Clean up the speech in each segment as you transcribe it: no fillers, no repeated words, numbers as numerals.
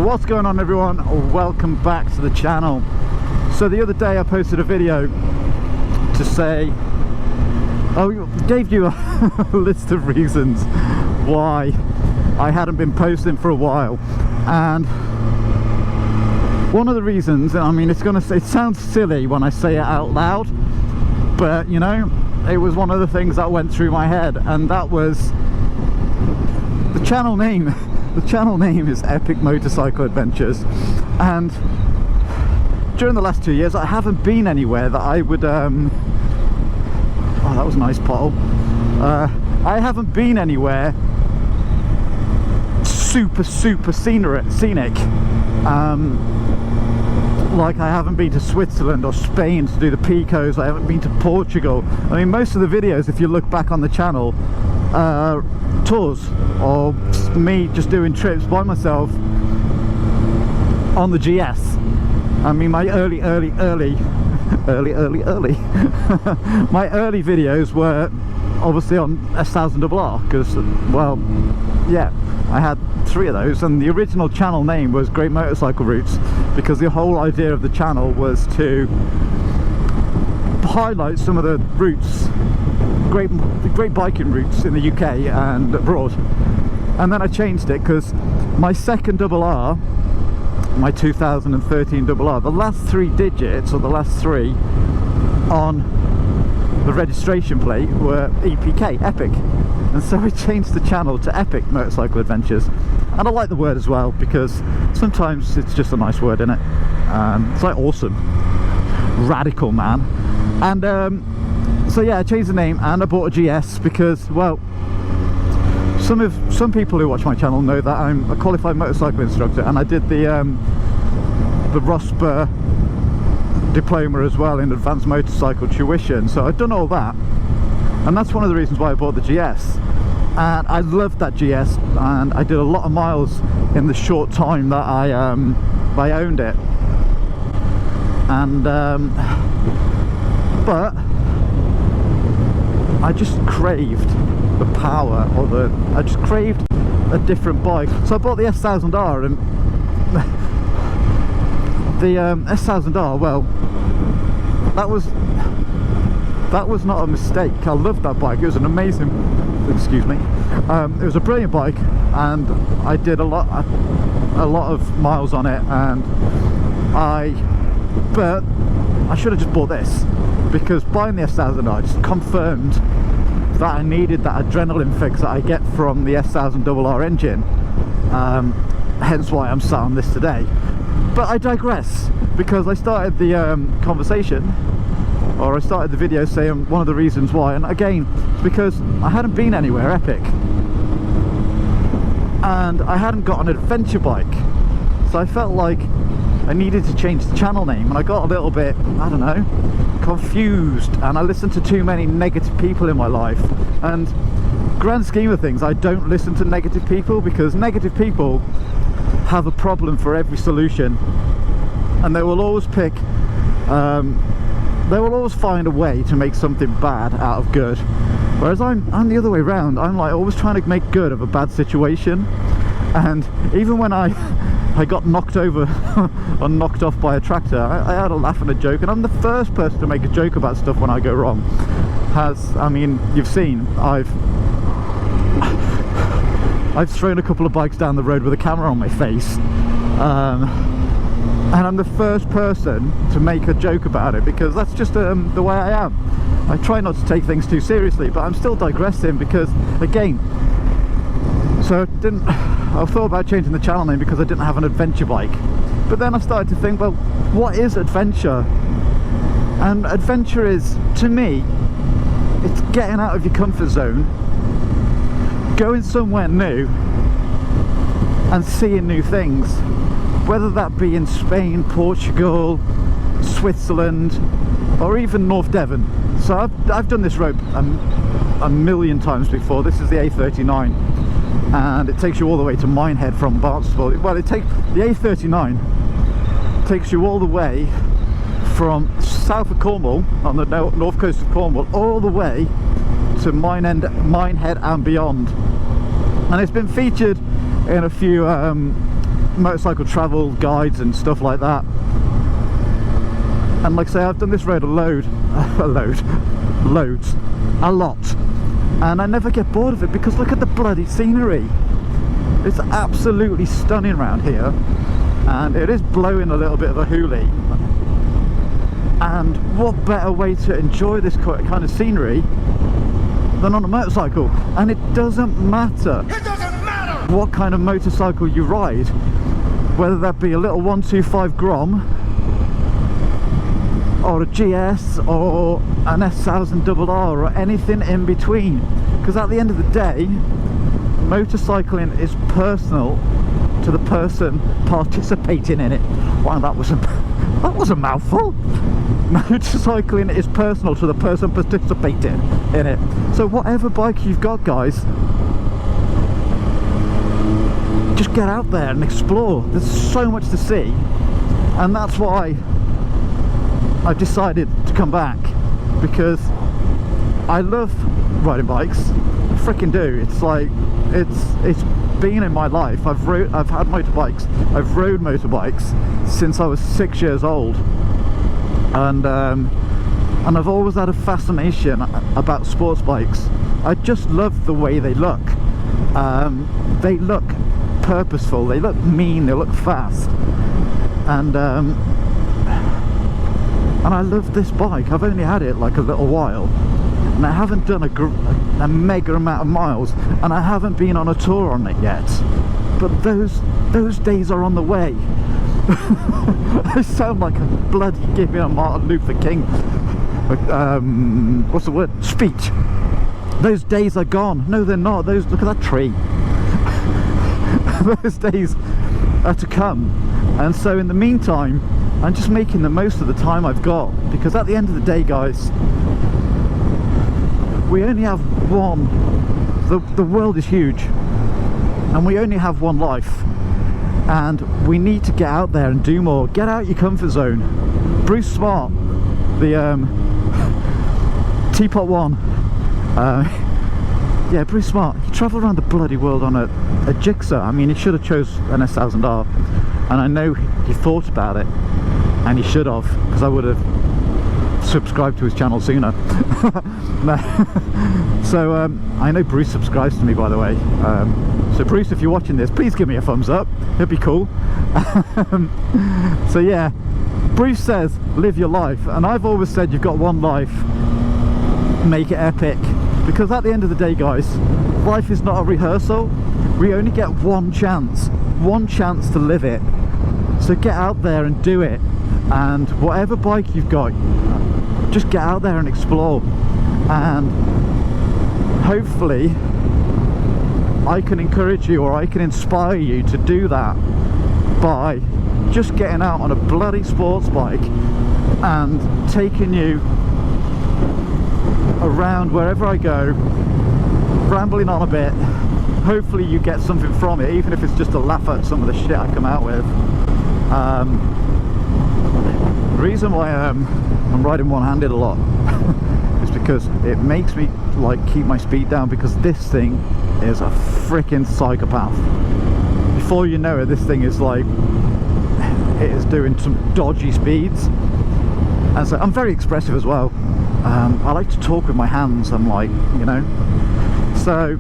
What's going on, everyone? Welcome back to the channel. So the other day I posted a video to say, gave you a list of reasons why I hadn't been posting for a while, and one of the reasons, I mean, it sounds silly when I say it out loud, but you know, it was one of the things that went through my head, and that was the channel name. The channel name is Epic Motorcycle Adventures, and during the last 2 years I haven't been anywhere that I would oh, that was a nice pothole. I haven't been anywhere super scenic, like I haven't been to Switzerland or Spain to do the Picos. I haven't been to Portugal. I mean, most of the videos, if you look back on the channel, tours or me just doing trips by myself on the GS. I mean, my early my early videos were obviously on S1000RR because, well, yeah, I had 3 of those, and the original channel name was Great Motorcycle Routes because the whole idea of the channel was to highlight some of the routes, great biking routes in the UK and abroad. And then I changed it because my second RR, my 2013 RR, the last 3 digits, or the last 3 on the registration plate were EPK, Epic. And so I changed the channel to Epic Motorcycle Adventures, and I like the word as well because sometimes it's just a nice word, isn't it? It's like awesome, radical, man. And so yeah, I changed the name and I bought a GS because, well, some people who watch my channel know that I'm a qualified motorcycle instructor, and I did the ROSPA diploma as well in advanced motorcycle tuition, so I've done all that, and that's one of the reasons why I bought the GS. And I loved that GS, and I did a lot of miles in the short time that I owned it. And but I just craved the power, or I just craved a different bike. So I bought the S1000RR, and the S1000RR, well, that was not a mistake. I loved that bike. It was an amazing, excuse me, it was a brilliant bike, and I did a lot of miles on it, and but I should have just bought this, because buying the S1000RR just confirmed that I needed that adrenaline fix that I get from the S1000RR engine, hence why I'm sat on this today. But I digress, because I started the conversation, or I started the video saying one of the reasons why, and again, it's because I hadn't been anywhere epic, and I hadn't got an adventure bike, so I felt like I needed to change the channel name, and I got a little bit, I don't know, confused, and I listened to too many negative people in my life. And grand scheme of things, I don't listen to negative people, because negative people have a problem for every solution, and they will always pick they will always find a way to make something bad out of good, whereas I'm the other way around. I'm like always trying to make good of a bad situation. And even when I got knocked over or knocked off by a tractor, I had a laugh and a joke, and I'm the first person to make a joke about stuff when I go wrong. I mean, you've seen, I've thrown a couple of bikes down the road with a camera on my face, and I'm the first person to make a joke about it, because that's just the way I am. I try not to take things too seriously, but I'm still digressing because, again, so I thought about changing the channel name because I didn't have an adventure bike. But then I started to think, well, what is adventure? And adventure is, to me, it's getting out of your comfort zone, going somewhere new and seeing new things, whether that be in Spain, Portugal, Switzerland, or even North Devon. So I've done this road a million times before. This is the A39, and it takes you all the way to Minehead from Barnstable. Well, the A39 takes you all the way from south of Cornwall, on the north coast of Cornwall, all the way to Minehead and beyond. And it's been featured in a few motorcycle travel guides and stuff like that. And like I say, I've done this road a lot, and I never get bored of it because look at the bloody scenery. It's absolutely stunning around here, and it is blowing a little bit of a hoolie. And what better way to enjoy this kind of scenery than on a motorcycle? And it doesn't matter what kind of motorcycle you ride, whether that be a little 125 Grom or a GS or an S1000RR or anything in between, because at the end of the day, motorcycling is personal to the person participating in it. Wow, that was a mouthful. Motorcycling is personal to the person participating in it. So whatever bike you've got, guys, just get out there and explore. There's so much to see, and that's why I've decided to come back, because I love riding bikes. I freaking do. It's like it's been in my life. I've had motorbikes. I've rode motorbikes since I was 6 years old, and I've always had a fascination about sports bikes. I just love the way they look. They look purposeful. They look mean. They look fast, and I love this bike. I've only had it like a little while, and I haven't done a mega amount of miles, and I haven't been on a tour on it yet, but those days are on the way. I sound like a bloody giving a Martin Luther King what's the word, speech. Those days are gone. No, they're not. Look at that tree. Those days are to come, and so in the meantime I'm just making the most of the time I've got, because at the end of the day, guys, we only have one. The world is huge, and we only have one life, and we need to get out there and do more. Get out your comfort zone. Bruce Smart, the Teapot One, yeah, Bruce Smart, he travelled around the bloody world on a Gixxer. I mean, he should have chose an S1000R, and I know he thought about it, and he should have, because I would have subscribed to his channel sooner. No. So I know Bruce subscribes to me, by the way, so Bruce, if you're watching this, please give me a thumbs up. It'd be cool. So yeah, Bruce says live your life, and I've always said you've got one life, make it epic, because at the end of the day, guys, life is not a rehearsal. We only get one chance to live it. So get out there and do it, and whatever bike you've got, just get out there and explore, and hopefully I can encourage you, or I can inspire you to do that by just getting out on a bloody sports bike and taking you around wherever I go, rambling on a bit. Hopefully you get something from it, even if it's just a laugh at some of the shit I come out with. The reason why I'm riding one-handed a lot is because it makes me like keep my speed down, because this thing is a freaking psychopath. Before you know it, this thing is like, it is doing some dodgy speeds, and so I'm very expressive as well. I like to talk with my hands, I'm like, you know. So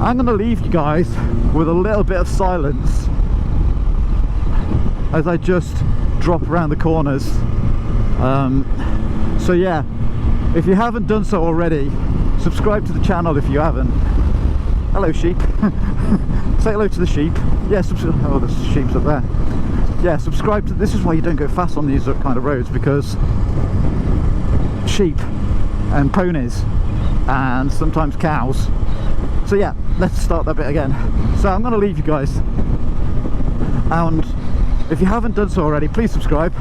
I'm going to leave you guys with a little bit of silence as I just drop around the corners. So yeah, if you haven't done so already, subscribe to the channel if you haven't. Hello sheep. Say hello to the sheep. Yeah, oh, there's sheep's up there. Yeah, subscribe to, this is why you don't go fast on these kind of roads, because sheep and ponies and sometimes cows. So yeah, let's start that bit again. So I'm going to leave you guys, and if you haven't done so already, please subscribe.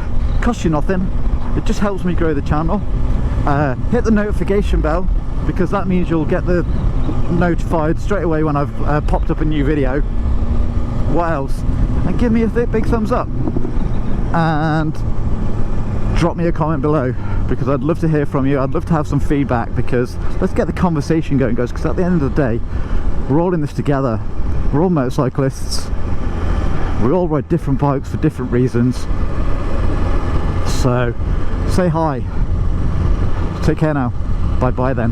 Costs you nothing, it just helps me grow the channel. Hit the notification bell, because that means you'll get notified straight away when I've popped up a new video. What else? And give me a big thumbs up, and drop me a comment below, because I'd love to hear from you. I'd love to have some feedback, because let's get the conversation going, guys, because at the end of the day, we're all in this together. We're all motorcyclists, We all ride different bikes for different reasons. So say hi. Take care now. Bye bye then.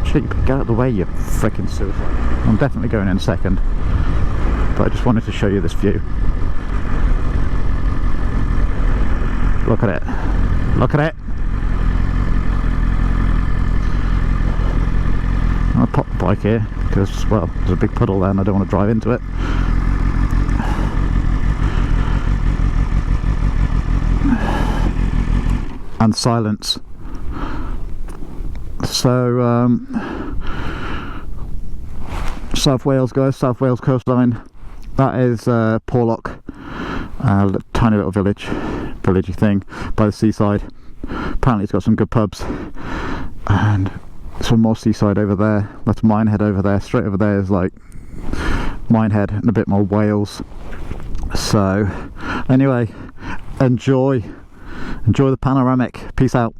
Sheep, get out of the way, you freaking suicide. I'm definitely going in second, but I just wanted to show you this view. Look at it. Look at it. I'll pop the bike here because, well, there's a big puddle there and I don't want to drive into it. And silence. So South Wales, guys, South Wales coastline. That is Porlock, a tiny little villagey thing by the seaside. Apparently it's got some good pubs and some more seaside over there. That's Minehead over there. Straight over there is like Minehead and a bit more Wales. So anyway, enjoy the panoramic. Peace out.